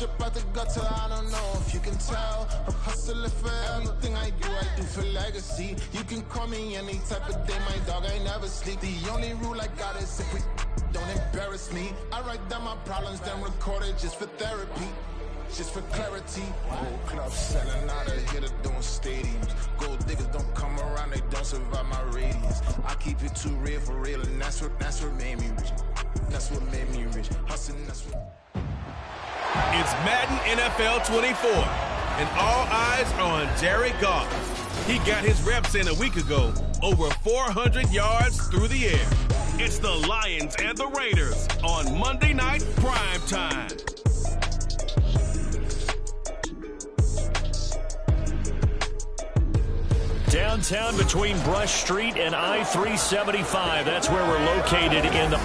Fresh up out the gutter, I don't know if you can tell. I'm hustling for everything I do for legacy. You can call me any type of day, my dog, I never sleep. The only rule I got is if we don't embarrass me. I write down my problems, then record it just for therapy. Just for clarity. Gold clubs selling out of here to doing stadiums. Gold diggers don't come around, they don't survive my radius. I keep it too real for real, and that's what made me rich. That's what made me rich. Hustling, that's what. It's Madden NFL 24, and all eyes are on Jared Goff. He got his reps in a week ago, over 400 yards through the air. It's the Lions and the Raiders on Monday Night Prime Time. Downtown between Brush Street and I-375. That's where we're located in the...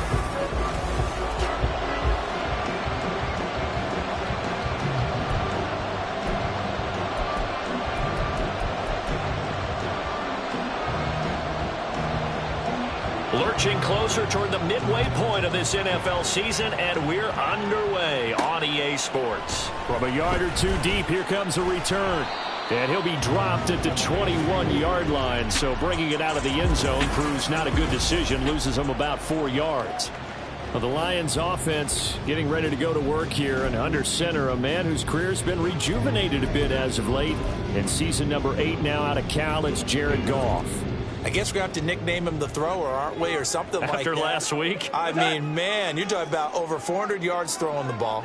Lurching closer toward the midway point of this NFL season, and we're underway on EA Sports. From a yard or two deep, here comes a return. And he'll be dropped at the 21-yard line, so bringing it out of the end zone proves not a good decision, loses him about 4 yards. Well, the Lions offense getting ready to go to work here, and under center, a man whose career's been rejuvenated a bit as of late. In season number 8 now out of Cal, it's Jared Goff. I guess we're going to have to nickname him the thrower, aren't we, or something like that. After last week? I mean, man, you're talking about over 400 yards throwing the ball.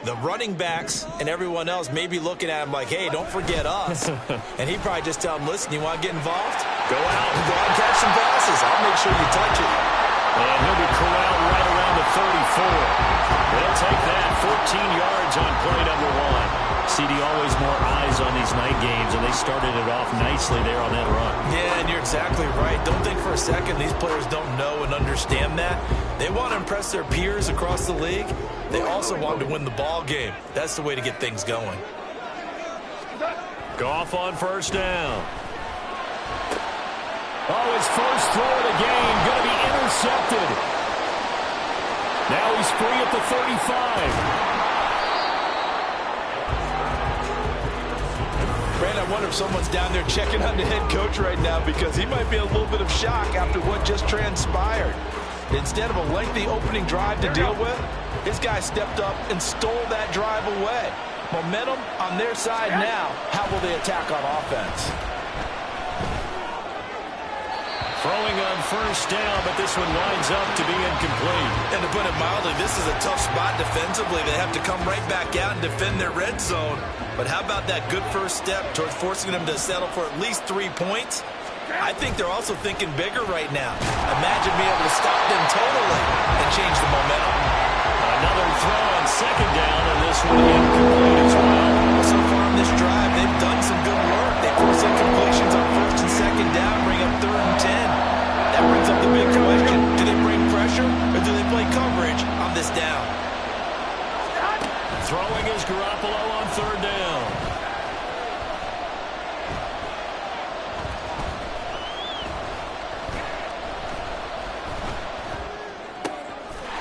The running backs and everyone else may be looking at him like, hey, don't forget us. And he'd probably just tell him, listen, you want to get involved? Go out and catch some passes. I'll make sure you touch it. And he'll be corralled right around the 34. They'll take that 14 yards on play number 1. CD, always more eyes on these night games, and they started it off nicely there on that run. Yeah, and you're exactly right. Don't think for a second these players don't know and understand that. They want to impress their peers across the league. They also want to win the ball game. That's the way to get things going. Goff on first down. Oh, his first throw of the game going to be intercepted. Now he's free at the 35. Brandon, I wonder if someone's down there checking on the head coach right now, because he might be in a little bit of shock after what just transpired. Instead of a lengthy opening drive to deal with, his guy stepped up and stole that drive away. Momentum on their side now. How will they attack on offense? Throwing on first down, but this one winds up to be incomplete. And to put it mildly, this is a tough spot defensively. They have to come right back out and defend their red zone. But how about that good first step towards forcing them to settle for at least 3 points? I think they're also thinking bigger right now. Imagine being able to stop them totally and change the momentum. Another throw on second down, and this one incomplete as well. So far on this drive, they've done some good work. They force incompletions on first and second down, bring up 3rd and 10. That brings up the big question. Do they bring pressure, or do they play coverage on this down? Throwing is Garoppolo on 3rd down.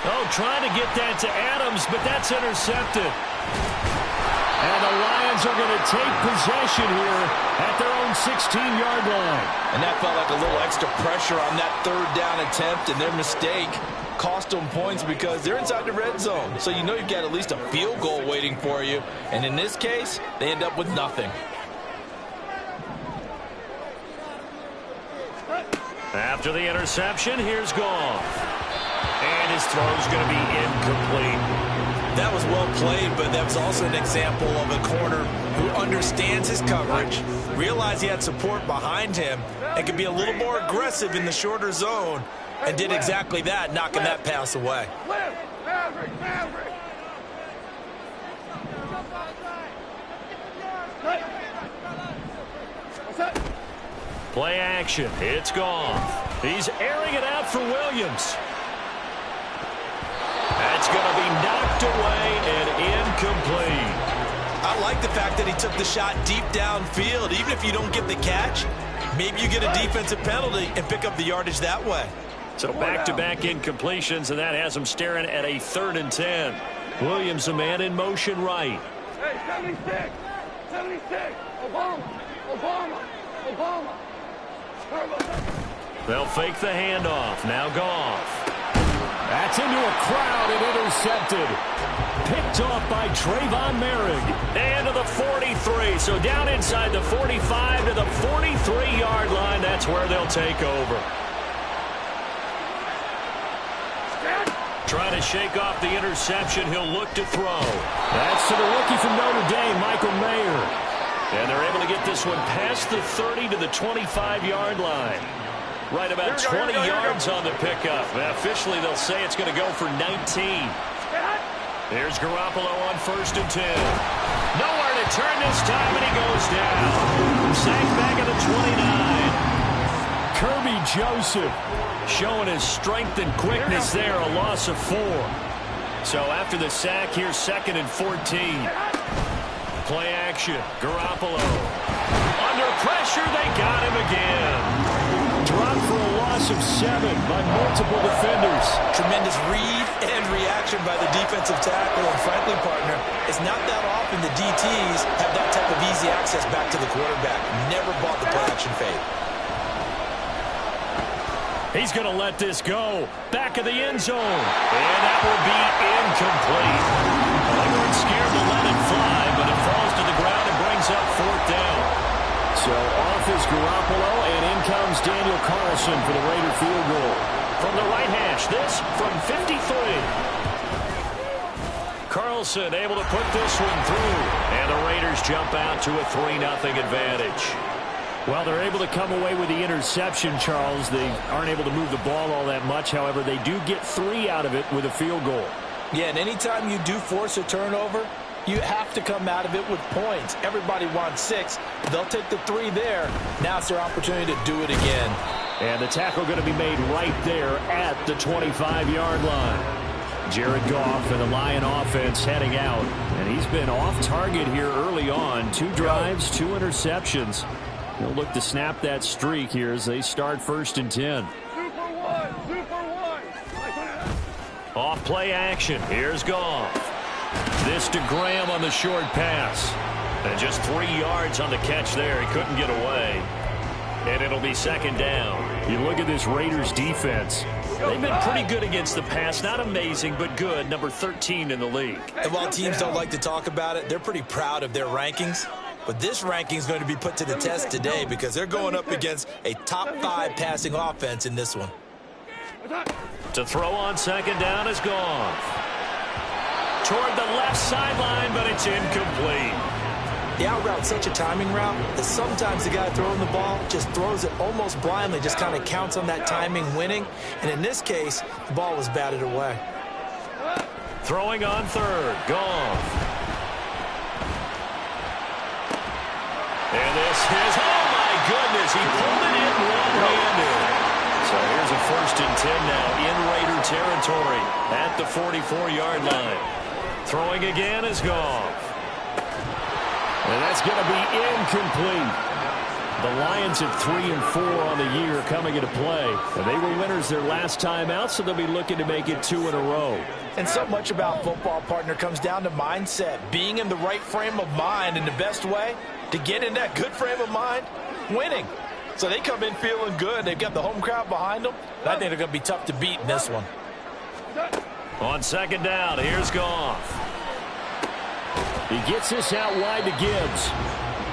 Oh, trying to get that to Adams, but that's intercepted. And the Lions are going to take possession here at their own 16-yard line. And that felt like a little extra pressure on that 3rd down attempt, and their mistake cost them points because they're inside the red zone. So you know you've got at least a field goal waiting for you. And in this case, they end up with nothing. After the interception, here's Goff. And his throw's going to be incomplete. That was well played, but that was also an example of a corner who understands his coverage, realized he had support behind him, and could be a little more aggressive in the shorter zone, and did exactly that, knocking that pass away. Play action. It's Goff. He's airing it out for Williams. That's going to be knocked away and incomplete. I like the fact that he took the shot deep downfield. Even if you don't get the catch, maybe you get a defensive penalty and pick up the yardage that way. So back-to-back incompletions, and that has him staring at a 3rd and 10. Williams, a man in motion right. Hey, 76! 76! Obama! They'll fake the handoff. Now Goff. That's into a crowd and intercepted. Picked off by Trayvon Merrick. And to the 43. So down inside the 45 to the 43-yard line. That's where they'll take over. Trying to shake off the interception. He'll look to throw. That's to the rookie from Notre Dame, Michael Mayer. And they're able to get this one past the 30 to the 25-yard line. Right about 20 yards on the pickup. Officially, they'll say it's going to go for 19. Here's Garoppolo on 1st and 10. Nowhere to turn this time, and he goes down. Sacked back at the 29. Kirby Joseph showing his strength and quickness there, a loss of 4. So after the sack, here's 2nd and 14. Play action, Garoppolo. Under pressure, they got him again. Dropped for a loss of 7 by multiple defenders. Tremendous read and reaction by the defensive tackle. And frankly, partner, it's not that often the DTs have that type of easy access back to the quarterback. Never bought the play action fade. He's going to let this go. Back of the end zone. And that will be incomplete. They weren't scared to let it fly, but it falls to the ground and brings up 4th down. So off is Garoppolo, and in comes Daniel Carlson for the Raider field goal. From the right hash, this from 53. Carlson able to put this one through. And the Raiders jump out to a 3-0 advantage. Well, they're able to come away with the interception, Charles. They aren't able to move the ball all that much. However, they do get 3 out of it with a field goal. Yeah, and anytime you do force a turnover, you have to come out of it with points. Everybody wants 6. They'll take the 3 there. Now it's their opportunity to do it again. And the tackle going to be made right there at the 25-yard line. Jared Goff and the Lion offense heading out. And he's been off target here early on. 2 drives, 2 interceptions. He'll look to snap that streak here as they start 1st and 10. Off play action. Here's Goff. This to Graham on the short pass. And just 3 yards on the catch there. He couldn't get away. And it'll be 2nd down. You look at this Raiders defense. They've been pretty good against the pass. Not amazing, but good. Number 13 in the league. And while teams don't like to talk about it, they're pretty proud of their rankings. But this ranking is going to be put to the test today because they're going up against a top 5 passing offense in this one. To throw on 2nd down is Goff. Toward the left sideline, but it's incomplete. The out route's such a timing route that sometimes the guy throwing the ball just throws it almost blindly, just kind of counts on that timing winning. And in this case, the ball was batted away. Throwing on 3rd, Goff. And this is, oh my goodness, he pulled it in one-handed. So here's a 1st and 10 now in Raider territory at the 44-yard line. Throwing again is Goff. And that's going to be incomplete. The Lions at 3 and 4 on the year coming into play. And they were winners their last time out, so they'll be looking to make it 2 in a row. And so much about football, partner, comes down to mindset. Being in the right frame of mind, and the best way to get in that good frame of mind, winning. So they come in feeling good. They've got the home crowd behind them. And I think they're going to be tough to beat in this one. On 2nd down, here's Goff. He gets this out wide to Gibbs.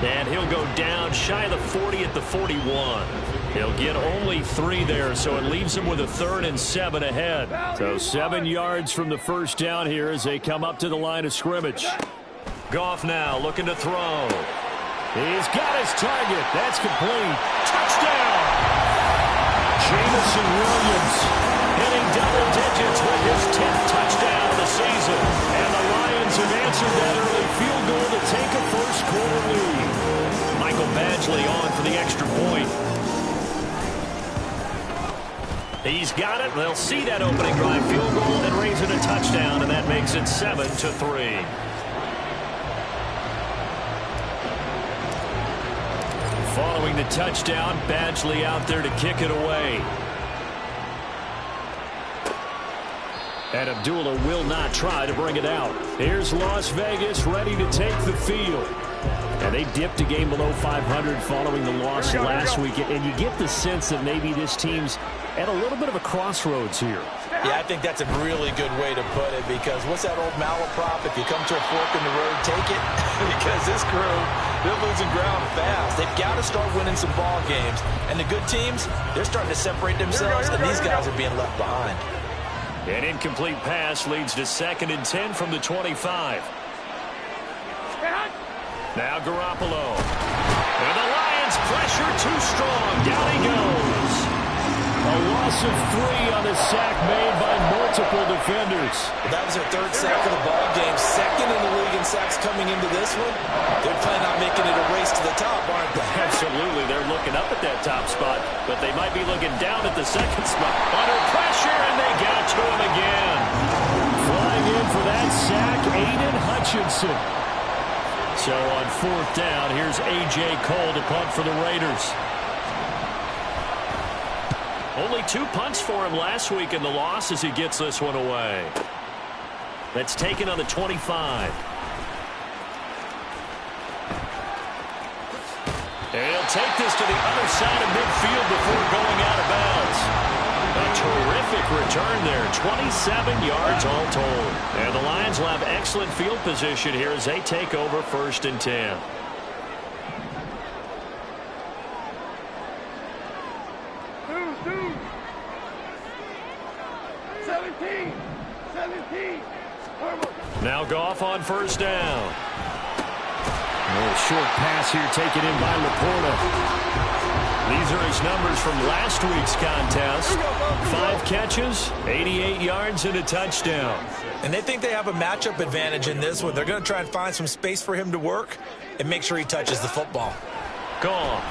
And he'll go down shy of the 40 at the 41. He'll get only 3 there, so it leaves him with a 3rd and 7 ahead. So 7 yards from the 1st down here as they come up to the line of scrimmage. Goff now looking to throw. He's got his target. That's complete. Touchdown! Jamison Williams hitting double digits with his 10th touchdown of the season. And the Lions have answered that early field goal to take a first-quarter lead. Michael Badgley on for the extra point. He's got it. They'll see that opening drive field goal and raise it a touchdown, and that makes it 7-3. Following the touchdown, Badgley out there to kick it away. And Abdullah will not try to bring it out. Here's Las Vegas ready to take the field. And they dipped a game below 500 following the loss last week. And you get the sense that maybe this team's at a little bit of a crossroads here. Yeah, I think that's a really good way to put it, because what's that old malaprop? If you come to a fork in the road, take it. Because this crew, they're losing ground fast. They've got to start winning some ball games. And the good teams, they're starting to separate themselves, and these guys are being left behind. An incomplete pass leads to 2nd and 10 from the 25. Now Garoppolo. And the Lions pressure too strong. Down he goes. A loss of 3 on the sack made by multiple defenders. That was their 3rd sack of the ball game. 2nd in the league in sacks coming into this one. They're planning on making it a race to the top, aren't they? Absolutely. They're looking up at that top spot, but they might be looking down at the 2nd spot. Under pressure, and they got to him again. Flying in for that sack, Aiden Hutchinson. So on 4th down, here's A.J. Cole to punt for the Raiders. Only 2 punts for him last week in the loss as he gets this one away. That's taken on the 25. And he'll take this to the other side of midfield before going out of bounds. A terrific return there. 27 yards all told. And the Lions will have excellent field position here as they take over 1st and 10. Now Goff on 1st down. A short pass here taken in by Laporta. These are his numbers from last week's contest. 5 catches, 88 yards, and a touchdown. And they think they have a matchup advantage in this one. They're going to try and find some space for him to work and make sure he touches the football. Gone.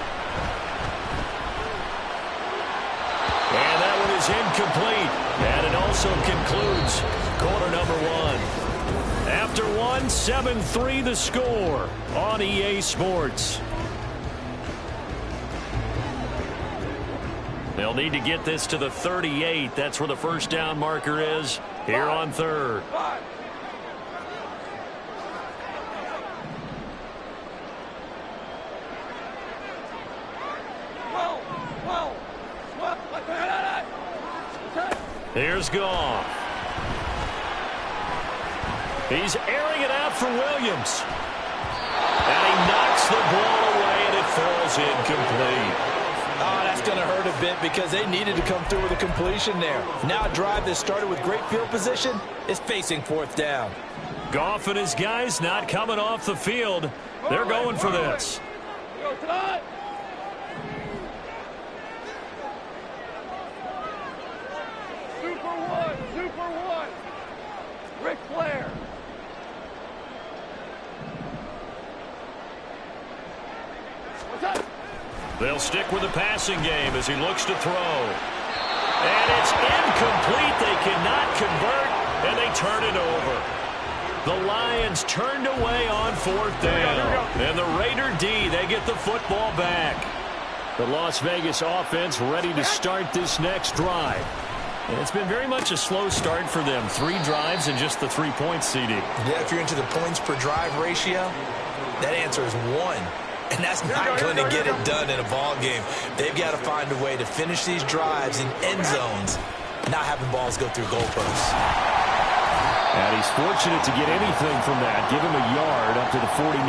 And that one is incomplete. And it also concludes quarter number 1. After 1, 7-3 the score on EA Sports. They'll need to get this to the 38. That's where the 1st down marker is here on 3rd. Here's Goff. He's airing it out for Williams. And he knocks the ball away, and it falls incomplete. Oh, that's going to hurt a bit because they needed to come through with a completion there. Now a drive that started with great field position is facing 4th down. Goff and his guys not coming off the field. They're going for this. Super one. Ric Flair. They'll stick with the passing game as he looks to throw. And it's incomplete. They cannot convert, and they turn it over. The Lions turned away on 4th down. And the Raider D, they get the football back. The Las Vegas offense ready to start this next drive. And it's been very much a slow start for them. 3 drives and just the 3 points, CD. Yeah, if you're into the points per drive ratio, that answer is 1. And that's not going to get it done in a ball game. They've got to find a way to finish these drives in end zones, not having balls go through goalposts. And he's fortunate to get anything from that. Give him a yard up to the 49.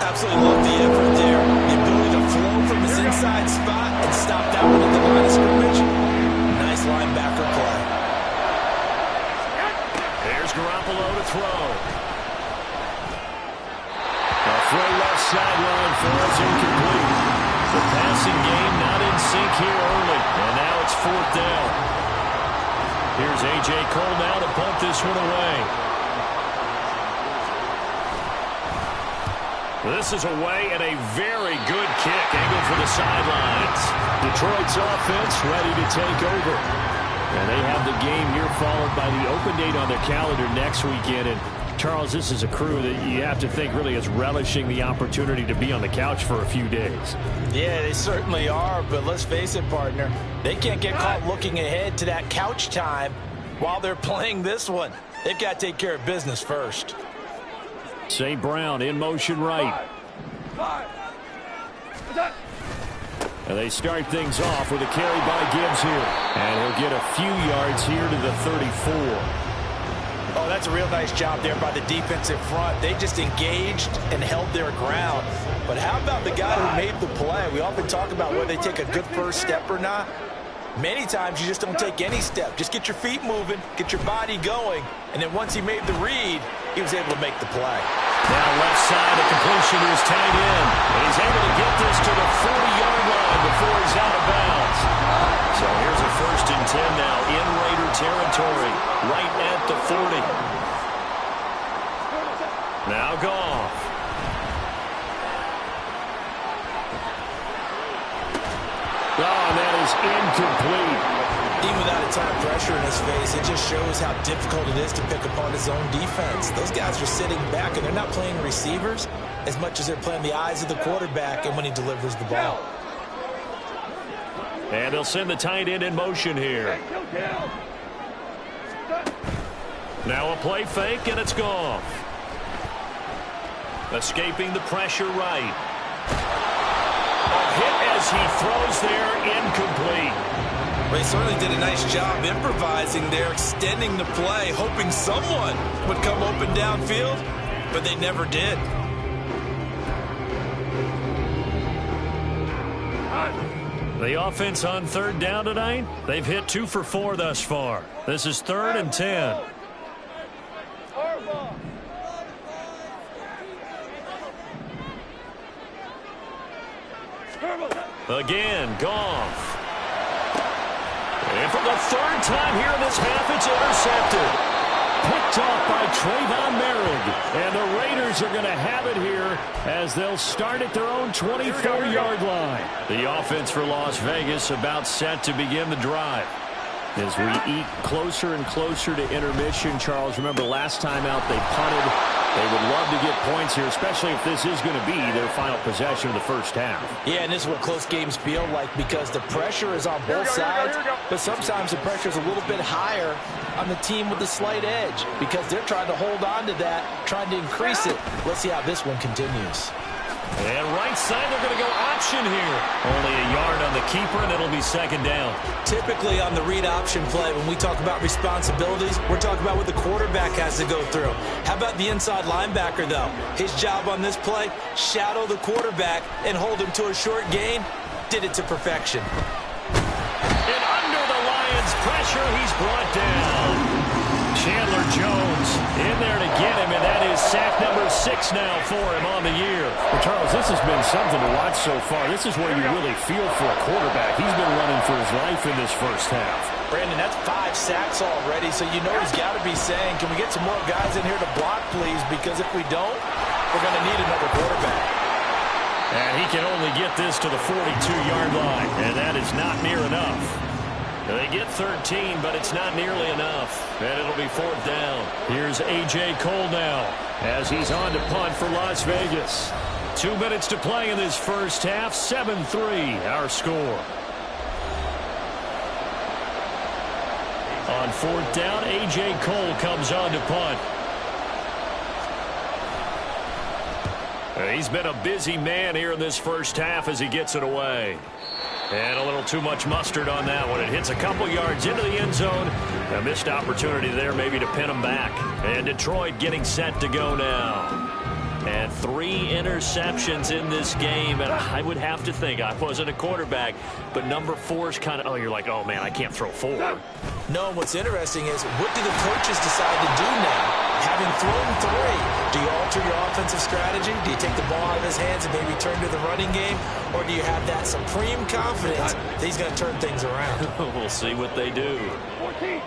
Absolutely love the effort there. The ability to flow from his inside spot and stop that one at the line of scrimmage. Nice linebacker play. There's Garoppolo to throw. A throw left sideline for us incomplete. The passing game not in sync here early. And now it's 4th down. Here's A.J. Cole now to punt this one away. This is away and a very good kick angled for the sidelines. Detroit's offense ready to take over. And they have the game here followed by the open date on their calendar next weekend. And Charles, this is a crew that you have to think really is relishing the opportunity to be on the couch for a few days. Yeah, they certainly are, but let's face it, partner. They can't get caught looking ahead to that couch time while they're playing this one. They've got to take care of business first. St. Brown in motion right. And they start things off with a carry by Gibbs here. And he'll get a few yards here to the 34. Oh, that's a real nice job there by the defensive front. They just engaged and held their ground. But how about the guy who made the play? We often talk about whether they take a good first step or not. Many times you just don't take any step. Just get your feet moving, get your body going, and then once he made the read, he was able to make the play. Now left side, the completion is tight end. And he's able to get this to the 40-yard line before he's out of bounds. So here's a 1st and 10 now in Raider territory, right at the 40. Now Goff. Oh, and that is incomplete. Even without a ton of pressure in his face, it just shows how difficult it is to pick apart his own defense. Those guys are sitting back, and they're not playing receivers as much as they're playing the eyes of the quarterback and when he delivers the ball. And they'll send the tight end in motion here. Now a play fake, and it's Goff. Escaping the pressure right. A hit as he throws there, incomplete. Well, he certainly did a nice job improvising there, extending the play, hoping someone would come open downfield, but they never did. The offense on 3rd down tonight, they've hit 2 for 4 thus far. This is 3rd and 10. Again, Goff. And for the 3rd time here in this half, it's intercepted. Picked off by Trayvon Merrick. And the Raiders are going to have it here as they'll start at their own 24-yard line. The offense for Las Vegas about set to begin the drive. As we eat closer and closer to intermission, Charles, remember last time out they punted. They would love to get points here, especially if this is going to be their final possession of the first half. Yeah, and this is what close games feel like because the pressure is on both sides, but sometimes the pressure is a little bit higher on the team with the slight edge because they're trying to hold on to that, trying to increase it. Let's see how this one continues. And right side, they're going to go option here. Only a yard on the keeper, and it'll be 2nd down. Typically on the read option play, when we talk about responsibilities, we're talking about what the quarterback has to go through. How about the inside linebacker, though? His job on this play, shadow the quarterback and hold him to a short gain. Did it to perfection. And under the Lions' pressure, he's brought down. Chandler Jones in there to get him, and that is sack number 6 now for him on the year. Well, Charles, this has been something to watch so far. This is where you really feel for a quarterback. He's been running for his life in this first half. Brandon, that's 5 sacks already, so you know he's got to be saying, can we get some more guys in here to block, please? Because if we don't, we're going to need another quarterback. And he can only get this to the 42-yard line, and that is not near enough. They get 13, but it's not nearly enough. And it'll be 4th down. Here's A.J. Cole now as he's on to punt for Las Vegas. 2 minutes to play in this first half. 7-3 our score. On 4th down, A.J. Cole comes on to punt. He's been a busy man here in this first half as he gets it away. And a little too much mustard on that one. It hits a couple yards into the end zone. A missed opportunity there maybe to pin him back. And Detroit getting set to go now. And 3 interceptions in this game. And I would have to think, I wasn't a quarterback, but number 4 is kind of, oh, you're like, oh, man, I can't throw 4. No, what's interesting is what do the coaches decide to do now? Having thrown 3, do you alter your offensive strategy? Do you take the ball out of his hands and maybe turn to the running game? Or do you have that supreme confidence that he's going to turn things around? We'll see what they do. 14.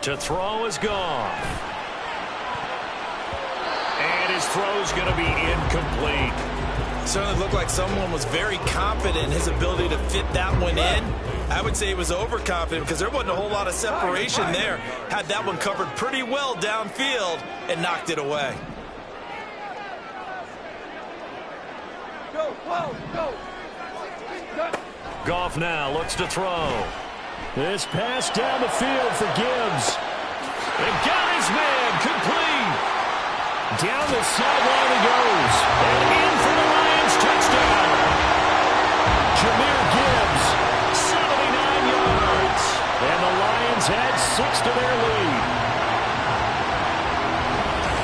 To throw is gone. And his throw's going to be incomplete. Certainly looked like someone was very confident in his ability to fit that one in. I would say he was overconfident because there wasn't a whole lot of separation there. Had that one covered pretty well downfield and knocked it away. Goff now looks to throw. This pass down the field for Gibbs. And got his man complete. Down the sideline he goes. And in for the Lions touchdown. Jahmyr Gibbs, 79 yards. And the Lions add 6 to their lead.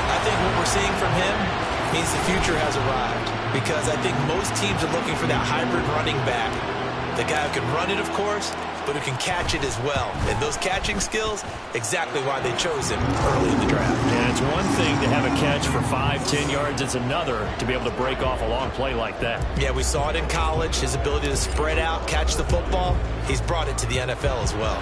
I think what we're seeing from him means the future has arrived, because I think most teams are looking for that hybrid running back. The guy who can run it, of course, but who can catch it as well. And those catching skills, exactly why they chose him early in the draft. And it's one thing to have a catch for 5-10 yards. It's another to be able to break off a long play like that. Yeah, we saw it in college, his ability to spread out, catch the football. He's brought it to the NFL as well.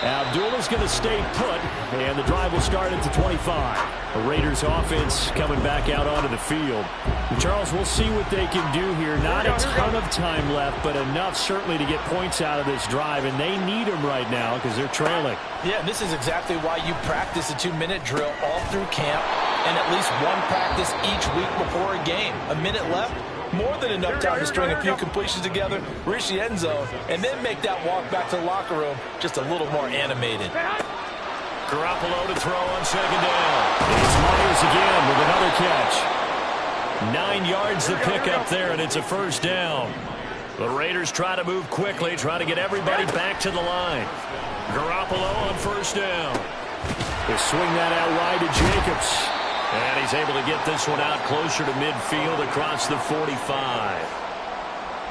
Abdullah's going to stay put, and the drive will start at the 25. The Raiders offense coming back out onto the field. And Charles, we'll see what they can do here. Not a ton of time left, but enough certainly to get points out of this drive, and they need them right now because they're trailing. Yeah, this is exactly why you practice a 2-minute drill all through camp and at least one practice each week before a game. A minute left, more than enough time to string a few completions together, reach the end zone, and then make that walk back to the locker room just a little more animated. Garoppolo to throw on second down. It's Myers again with another catch. 9 yards the pickup there, and it's a first down. The Raiders try to move quickly, try to get everybody back to the line. Garoppolo on first down. They swing that out wide to Jacobs. And he's able to get this one out closer to midfield across the 45.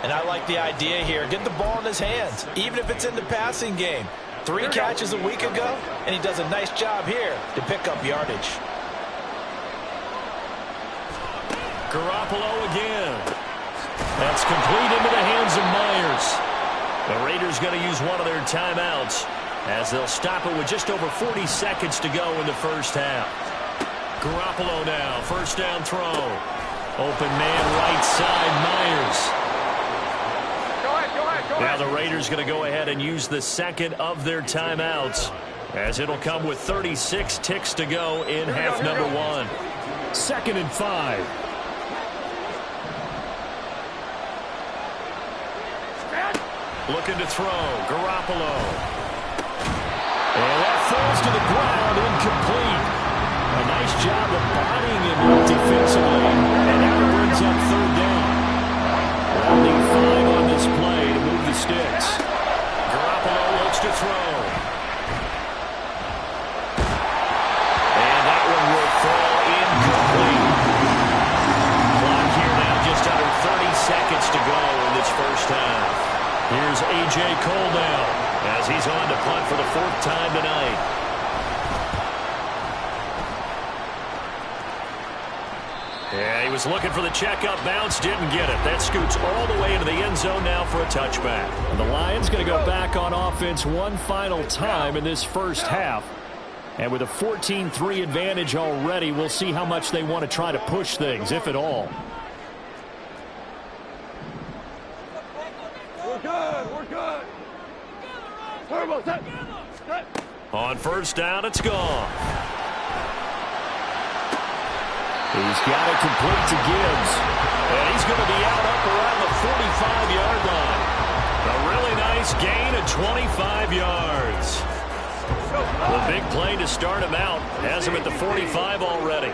And I like the idea here. Get the ball in his hands, even if it's in the passing game. 3 catches a week ago, and he does a nice job here to pick up yardage. Garoppolo again. That's complete into the hands of Myers. The Raiders going to use one of their timeouts as they'll stop it with just over 40 seconds to go in the first half. Garoppolo now, first down throw. Open man right side, Myers. Now the Raiders going to go ahead and use the second of their timeouts as it'll come with 36 ticks to go in half number 1. 2nd and 5. Looking to throw, Garoppolo. And that falls to the ground, incomplete. A nice job of bodying him defensively, and now it brings up third down. Rounding 5 on this play to move the sticks. Garoppolo looks to throw. And that one will fall incomplete. Clock here now just under 30 seconds to go in this first half. Here's A.J. Cole now as he's on to punt for the 4th time tonight. Yeah, he was looking for the checkup bounce, didn't get it. That scoots all the way into the end zone now for a touchback. And the Lions going to go back on offense one final time in this first half. And with a 14-3 advantage already, we'll see how much they want to try to push things, if at all. We're good. On first down, it's gone. He's got it complete to Gibbs. And he's going to be out up around the 45-yard line. A really nice gain of 25 yards. The big play to start him out. Has him at the 45 already.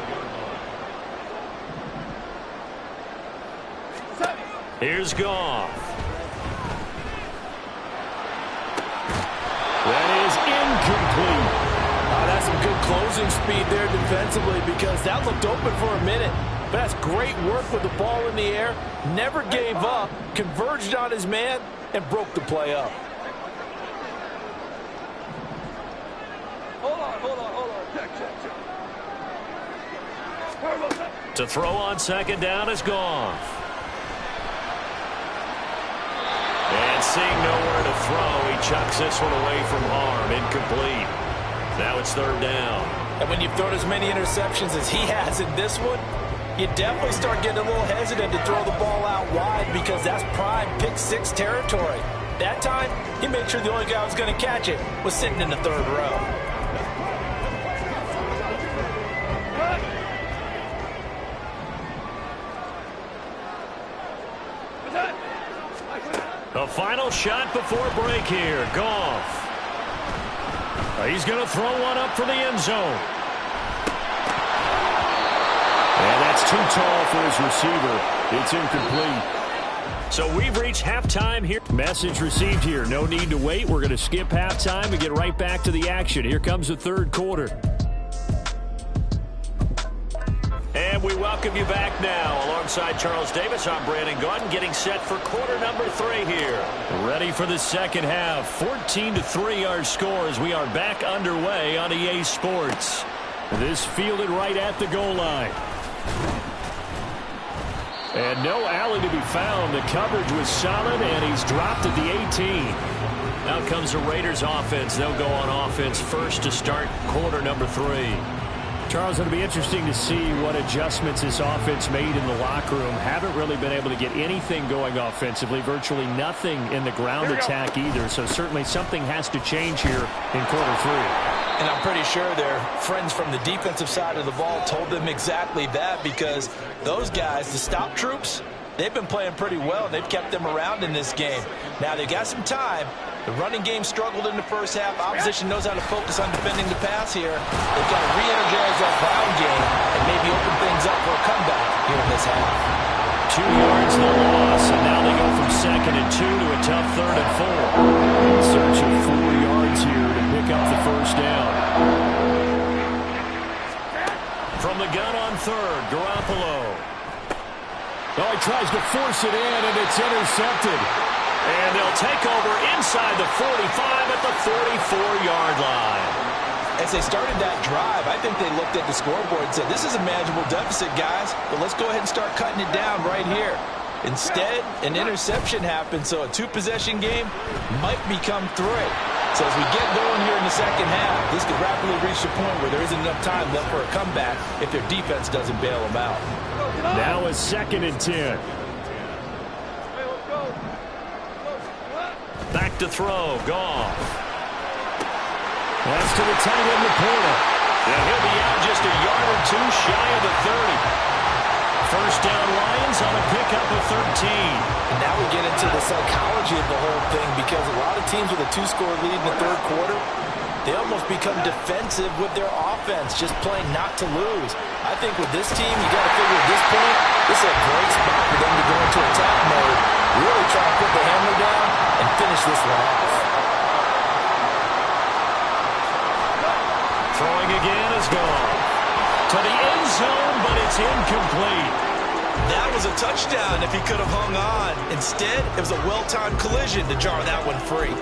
Here's Goff. That is incomplete. That's some good closing speed there defensively, because that looked open for a minute. But that's great work with the ball in the air. Never gave up, converged on his man, and broke the play up. Hold on. Check. To throw on second down is Goff. And seeing nowhere to throw, he chucks this one away from harm. Incomplete. Now it's third down. And when you've thrown as many interceptions as he has in this one, you definitely start getting a little hesitant to throw the ball out wide, because that's prime pick 6 territory. That time, he made sure the only guy who was going to catch it was sitting in the third row. A final shot before break here. Goff. He's going to throw one up for the end zone. And that's too tall for his receiver. It's incomplete. So we've reached halftime here. Message received here. No need to wait. We're going to skip halftime and get right back to the action. Here comes the third quarter. And we welcome you back now. Alongside Charles Davis, I'm Brandon Gaudin, getting set for quarter number 3 here. Ready for the second half. 14-3 our score as we are back underway on EA Sports. This fielded right at the goal line. And no alley to be found. The coverage was solid, and he's dropped at the 18. Now comes the Raiders offense. They'll go on offense first to start quarter number 3. Charles, it'll be interesting to see what adjustments this offense made in the locker room. Haven't really been able to get anything going offensively. Virtually nothing in the ground attack either. So certainly something has to change here in quarter 3. And I'm pretty sure their friends from the defensive side of the ball told them exactly that, because those guys, the stop troops, they've been playing pretty well. They've kept them around in this game. Now they've got some time. The running game struggled in the first half. Opposition knows how to focus on defending the pass here. They've got to re-energize that ground game and maybe open things up for a comeback here in this half. 2 yards the loss, and now they go from 2nd and 2 to a tough 3rd and 4. In search of 4 yards here to pick up the first down. From the gun on 3rd, Garoppolo. Oh, he tries to force it in, and it's intercepted. And they'll take over inside the 45 at the 44-yard line. As they started that drive, I think they looked at the scoreboard and said, this is a manageable deficit, guys, but let's go ahead and start cutting it down right here. Instead, an interception happened, so a 2-possession game might become 3. So as we get going here in the second half, this could rapidly reach the point where there isn't enough time left for a comeback if their defense doesn't bail them out. Now a 2nd and 10. Back to throw. Goff. That's to the tight end, Laporta. And he'll be out just a yard or 2 shy of the 30. First down Lions on a pickup of 13. And now we get into the psychology of the whole thing, because a lot of teams with a 2-score lead in the 3rd quarter, they almost become defensive with their offense, just playing not to lose. I think with this team, you got to figure at this point, this is a great spot for them to go into attack mode, really try to put the hammer down and finish this one off. Throwing again is gone. To the end zone, but it's incomplete. That was a touchdown if he could have hung on. Instead, it was a well-timed collision to jar that one free.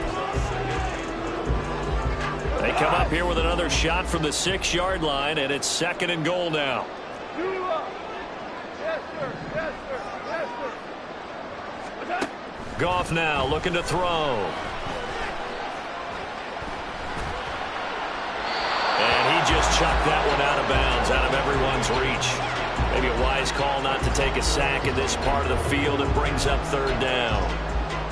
They come up here with another shot from the 6-yard line, and it's 2nd and goal now. Yes, sir. Yes, sir. Yes, sir. Goff now looking to throw. And he just chucked that one out of bounds, out of everyone's reach. Maybe a wise call not to take a sack in this part of the field. It brings up 3rd down.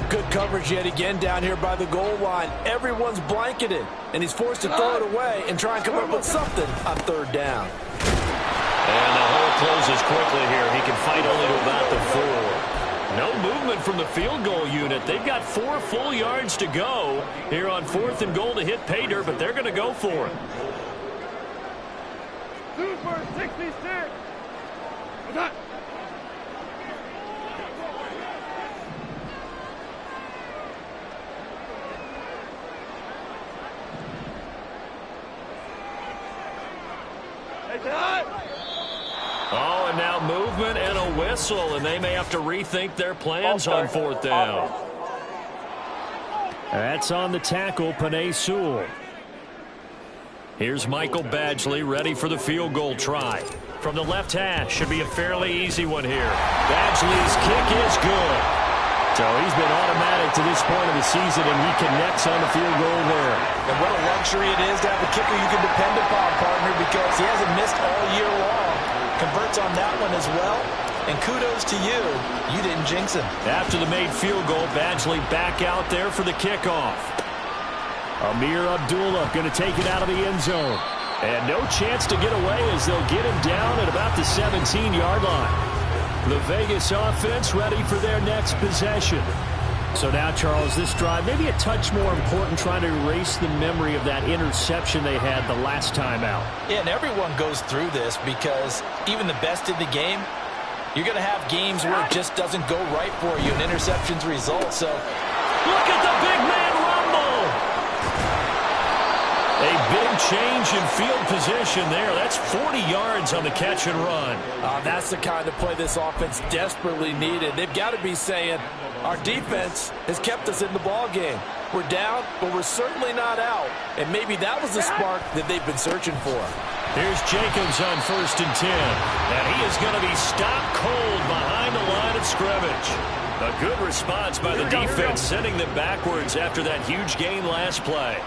Good coverage yet again down here by the goal line. Everyone's blanketed, and he's forced to throw it away and try and come up with something on 3rd down. And the hole closes quickly here. He can fight only to about the 4. No movement from the field goal unit. They've got 4 full yards to go here on 4th and goal to hit pay dirt, but they're going to go for it. Super 66. Oh, and now movement and a whistle, and they may have to rethink their plans on 4th down. That's on the tackle, Penei Sewell. Here's Michael Badgley ready for the field goal try. From the left hash, should be a fairly easy one here. Badgley's kick is good. So he's been automatic to this point of the season, and he connects on the field goal there. And what a luxury it is to have a kicker you can depend upon, partner, because he hasn't missed all year long. Converts on that one as well. And kudos to you. You didn't jinx him. After the made field goal, Badgley back out there for the kickoff. Amir Abdullah going to take it out of the end zone. And no chance to get away as they'll get him down at about the 17-yard line. The Vegas offense ready for their next possession. So now, Charles, this drive, maybe a touch more important, trying to erase the memory of that interception they had the last time out. Yeah, and everyone goes through this because even the best in the game, you're going to have games where it just doesn't go right for you, and interceptions result. So look at the big man rumble. A big change in field position there. That's 40 yards on the catch and run. That's the kind of play this offense desperately needed. They've got to be saying, our defense has kept us in the ball game. We're down, but we're certainly not out. And maybe that was the spark that they've been searching for. Here's Jacobs on 1st and 10. And he is going to be stopped cold behind the line of scrimmage. A good response by the defense, sending them backwards after that huge gain last play.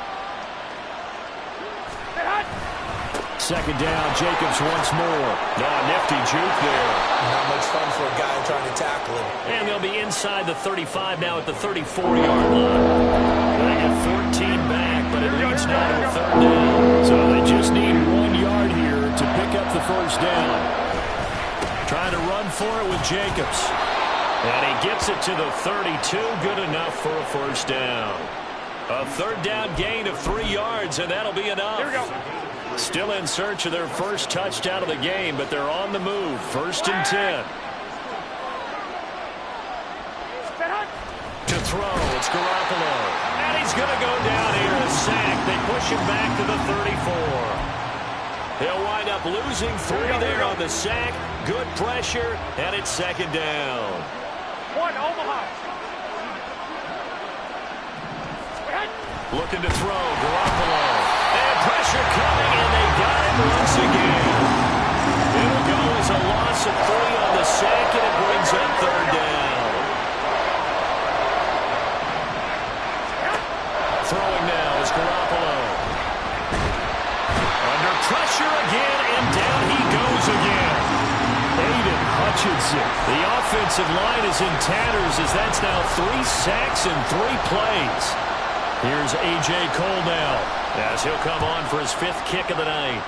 2nd down, Jacobs once more. Nifty juke there. Not much fun for a guy trying to tackle him. And they'll be inside the 35 now at the 34-yard line. They get 14 back, but it leads now to 3rd down. So they just need 1 yard here to pick up the 1st down. Trying to run for it with Jacobs. And he gets it to the 32. Good enough for a 1st down. A 3rd down gain of 3 yards, and that'll be enough. Here we go. Still in search of their first touchdown of the game, but they're on the move. 1st and 10. To throw, it's Garoppolo. And he's going to go down here, a sack. They push him back to the 34. He'll wind up losing 3 there on the sack. Good pressure, and it's 2nd down. 1, Omaha. Looking to throw, Garoppolo. And pressure coming, and they got him once again. It'll go as a loss of 3 on the sack, and it brings up 3rd down. Throwing now is Garoppolo. Under pressure again, and down he goes again. Aiden Hutchinson. The offensive line is in tatters as that's now 3 sacks in 3 plays. Here's A.J. Cole now as he'll come on for his 5th kick of the night.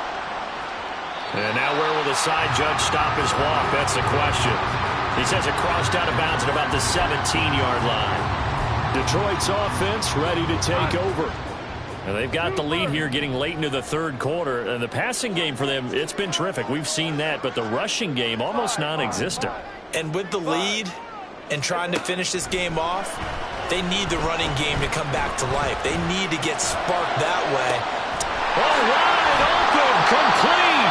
And now where will the side judge stop his walk? That's the question. He says it crossed out of bounds at about the 17-yard line. Detroit's offense ready to take over. And they've got the lead here getting late into the 3rd quarter. And the passing game for them, it's been terrific. We've seen that. But the rushing game, almost non-existent. And with the lead and trying to finish this game off, they need the running game to come back to life. They need to get sparked that way. Oh, wide open, complete.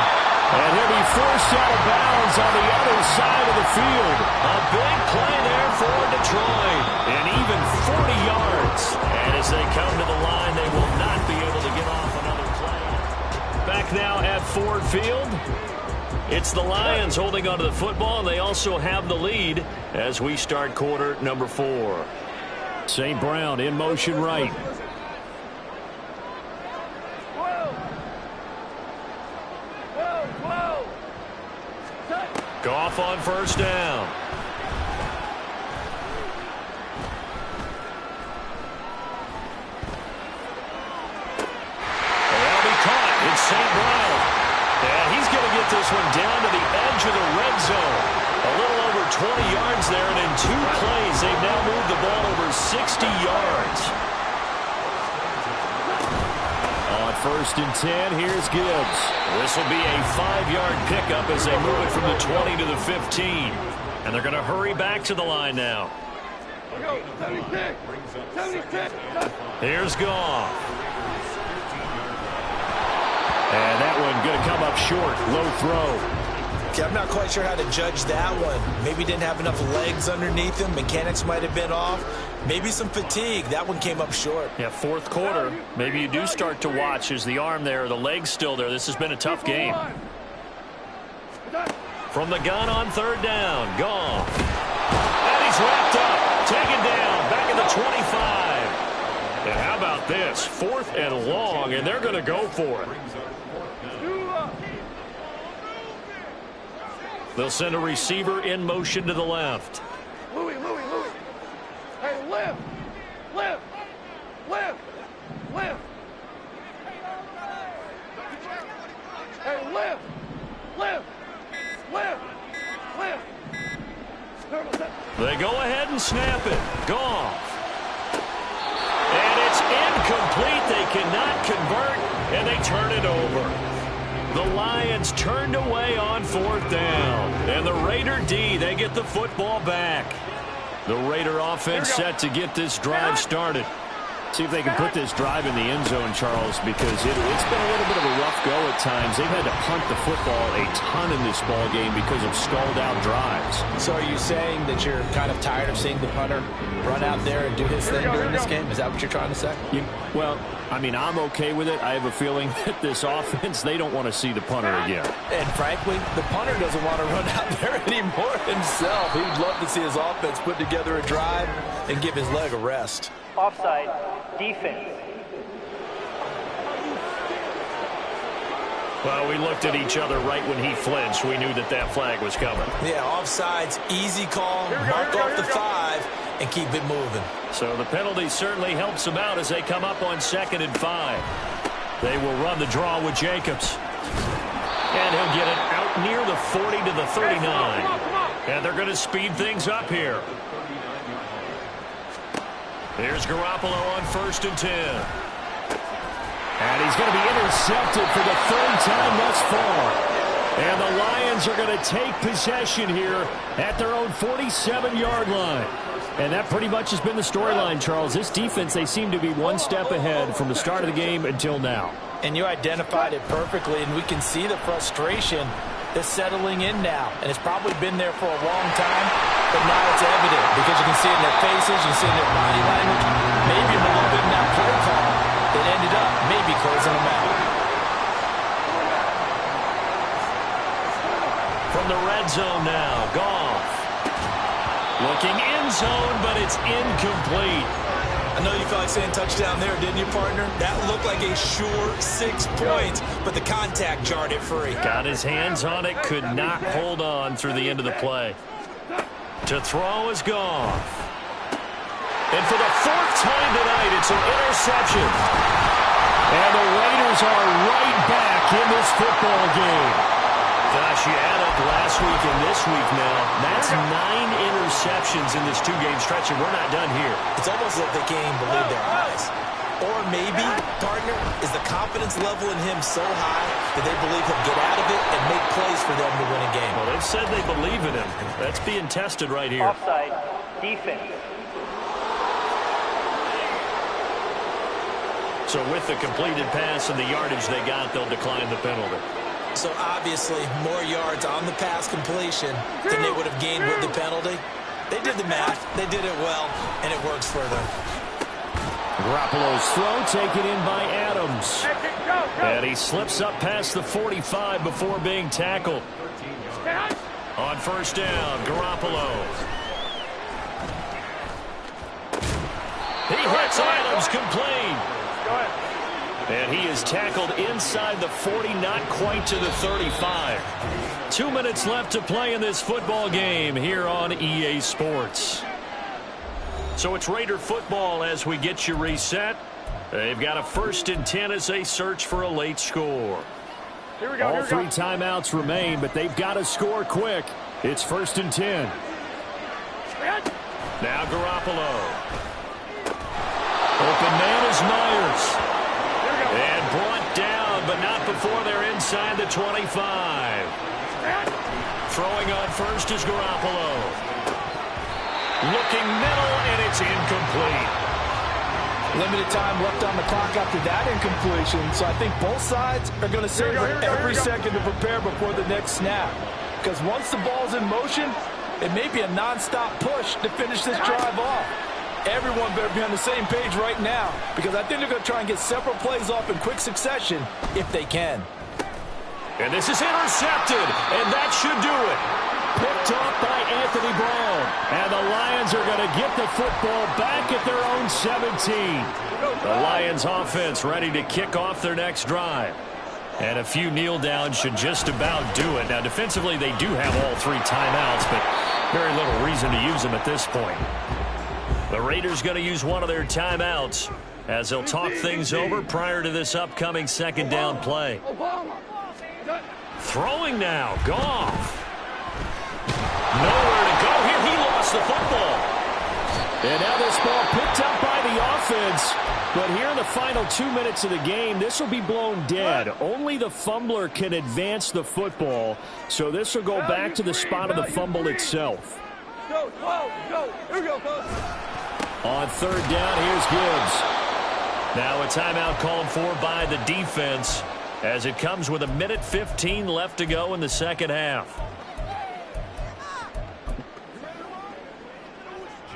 And he'll be forced out of bounds on the other side of the field. A big play there for Detroit. And even 40 yards. And as they come to the line, they will not be able to get off another play. Back now at Ford Field. It's the Lions holding onto the football, and they also have the lead as we start quarter number 4. St. Brown in motion right. Goff on 1st down. They'll be caught. It's St. Brown. And he's going to get this one down to the edge of the red zone. A little over 20 yards there, and in 2 plays, they've now moved the ball over 60 yards. On 1st and 10, here's Gibbs. This will be a 5-yard pickup as they move it from the 20 to the 15. And they're going to hurry back to the line now. 76. 76. Here's Goff. And that one going to come up short. Low throw. Okay, I'm not quite sure how to judge that one. Maybe didn't have enough legs underneath him. Mechanics might have been off. Maybe some fatigue. That one came up short. Yeah, 4th quarter. Maybe you do start to watch. Is the arm there, the leg's still there? This has been a tough game. From the gun on 3rd down. Goff. And he's wrapped up. Taken down. Back at the 25. And how about this? 4th and long, and they're going to go for it. They'll send a receiver in motion to the left. Louis. Hey, lift. Hey, lift. They go ahead and snap it. Goff. cannot convert, and they turn it over. The Lions turned away on 4th down. And the Raider D, they get the football back. The Raider offense set to get this drive started. See if they can put this drive in the end zone, Charles, because it's been a little bit of a rough go at times. They've had to punt the football a ton in this ball game because of stalled-out drives. So are you saying that you're kind of tired of seeing the punter run out there and do his thing during this game? Is that what you're trying to say? Well, I mean, I'm okay with it. I have a feeling that this offense, they don't want to see the punter again. And frankly, the punter doesn't want to run out there anymore himself. He'd love to see his offense put together a drive and give his leg a rest. Offside, defense. Well, we looked at each other right when he flinched. We knew that that flag was coming. Yeah, offsides, easy call, mark off the 5, and keep it moving. So the penalty certainly helps them out as they come up on 2nd and 5. They will run the draw with Jacobs. And he'll get it out near the 40 to the 39. And they're going to speed things up here. Here's Garoppolo on 1st and 10. And he's going to be intercepted for the 3rd time thus far. And the Lions are going to take possession here at their own 47-yard line. And that pretty much has been the storyline, Charles. This defense, they seem to be one step ahead from the start of the game until now. And you identified it perfectly, and we can see the frustration that's settling in now. And it's probably been there for a long time, but now it's evident because you can see it in their faces, you can see it in their body language, maybe a little bit in that play call that ended up maybe closing them out. From the red zone now, Goff. Looking end zone, but it's incomplete. I know you felt like saying touchdown there, didn't you, partner? That looked like a sure 6 points, but the contact jarred it free. Got his hands on it, could not hold on through the end of the play. To throw is Goff. And for the 4th time tonight, it's an interception. And the Raiders are right back in this football game. Gosh, you add up last week and this week now. That's 9 interceptions in this 2-game stretch, and we're not done here. It's almost like they can't even believe their eyes. Or maybe, partner, is the confidence level in him so high that they believe he'll get out of it and make plays for them to win a game. Well, they've said they believe in him. That's being tested right here. Offside, defense. So with the completed pass and the yardage they got, they'll decline the penalty. So obviously, more yards on the pass completion than they would have gained with the penalty. They did the math. They did it well, and it works for them. Garoppolo's throw taken in by Adams. And he slips up past the 45 before being tackled. On 1st down, Garoppolo. He hits Adams complete. And he is tackled inside the 40, not quite to the 35. 2 minutes left to play in this football game here on EA Sports. So it's Raider football as we get you reset. They've got a 1st and 10 as they search for a late score. All 3 timeouts remain, but they've got to score quick. It's 1st and 10. Now Garoppolo. Open man is Myers. And brought down, but not before they're inside the 25. Throwing on 1st is Garoppolo. Looking middle, and it's incomplete. Limited time left on the clock after that incompletion, so I think both sides are going to savor every second to prepare before the next snap. Because once the ball's in motion, it may be a non-stop push to finish this drive off. Everyone better be on the same page right now, because I think they're going to try and get several plays off in quick succession if they can. And this is intercepted, and that should do it. Picked off by Anthony Brown. And the Lions are going to get the football back at their own 17. The Lions offense ready to kick off their next drive. And a few kneel downs should just about do it. Now, defensively, they do have all 3 timeouts, but very little reason to use them at this point. The Raiders going to use one of their timeouts as they'll talk things over prior to this upcoming 2nd down play. Throwing now, Goff. Nowhere to go here. He lost the football. And now this ball picked up by the offense. offense. But here in the final 2 minutes of the game, this will be blown dead. Only the fumbler can advance the football. So this will go back to the spot of the fumble itself. Go, go. Here we go, coach. On third down, here's Gibbs. Now a timeout called for by the defense as it comes with 1:15 left to go in the second half.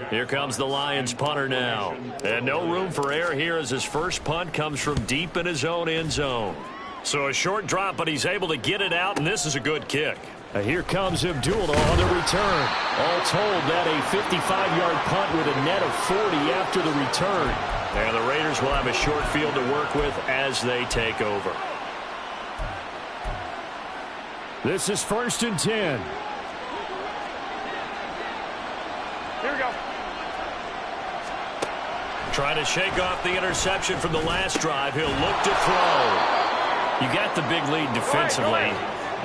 Here comes the Lions punter now. And no room for error here as his first punt comes from deep in his own end zone. So a short drop, but he's able to get it out, and this is a good kick. Here comes Abdullah on the return. All told, that a 55-yard punt with a net of 40 after the return. And the Raiders will have a short field to work with as they take over. This is 1st and 10. Here we go. Trying to shake off the interception from the last drive. He'll look to throw. You got the big lead defensively.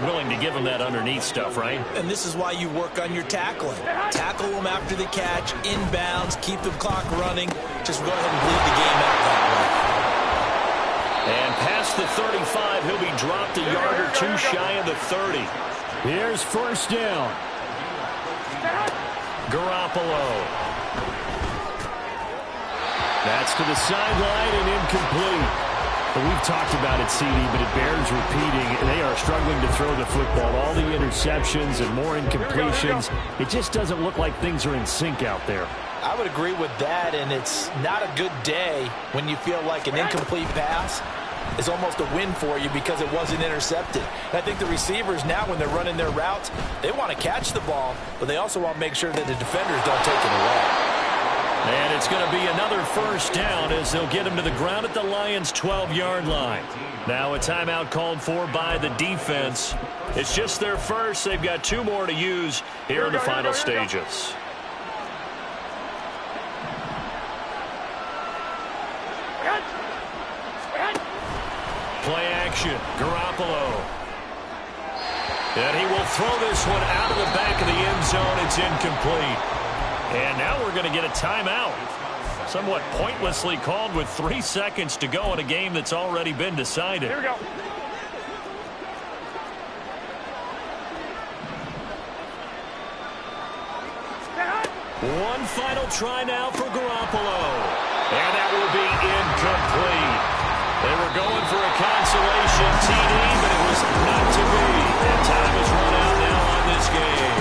Willing to give him that underneath stuff, right? And this is why you work on your tackling. Tackle them after the catch, inbounds, keep the clock running. Just go ahead and bleed the game out that way. And past the 35, he'll be dropped a yard or two shy of the 30. Here's 1st down. Garoppolo. That's to the sideline and incomplete. But we've talked about it, CD, but it bears repeating. They are struggling to throw the football. All the interceptions and more incompletions. It just doesn't look like things are in sync out there. I would agree with that, and it's not a good day when you feel like an incomplete pass is almost a win for you because it wasn't intercepted. And I think the receivers now, when they're running their routes, they want to catch the ball, but they also want to make sure that the defenders don't take it away. And it's going to be another 1st down as they'll get him to the ground at the Lions' 12-yard line. Now a timeout called for by the defense. It's just their first. They've got 2 more to use here in the final stages. Play action. Garoppolo. And he will throw this one out of the back of the end zone. It's incomplete. And now we're going to get a timeout. Somewhat pointlessly called with 3 seconds to go in a game that's already been decided. Here we go. One final try now for Garoppolo. And that will be incomplete. They were going for a consolation TD, but it was not to be. And time has run out now on this game.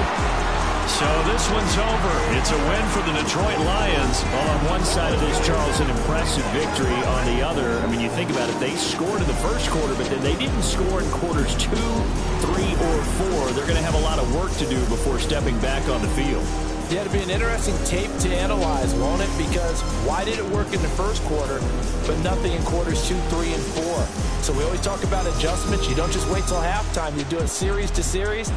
So this one's over. It's a win for the Detroit Lions. Well, on one side of this, Charles, an impressive victory. On the other, I mean, you think about it, they scored in the first quarter, but then they didn't score in quarters 2, 3, or 4. They're going to have a lot of work to do before stepping back on the field. Yeah, it'll be an interesting tape to analyze, won't it? Because why did it work in the first quarter, but nothing in quarters 2, 3, and 4? So we always talk about adjustments. You don't just wait till halftime. You do it series to series.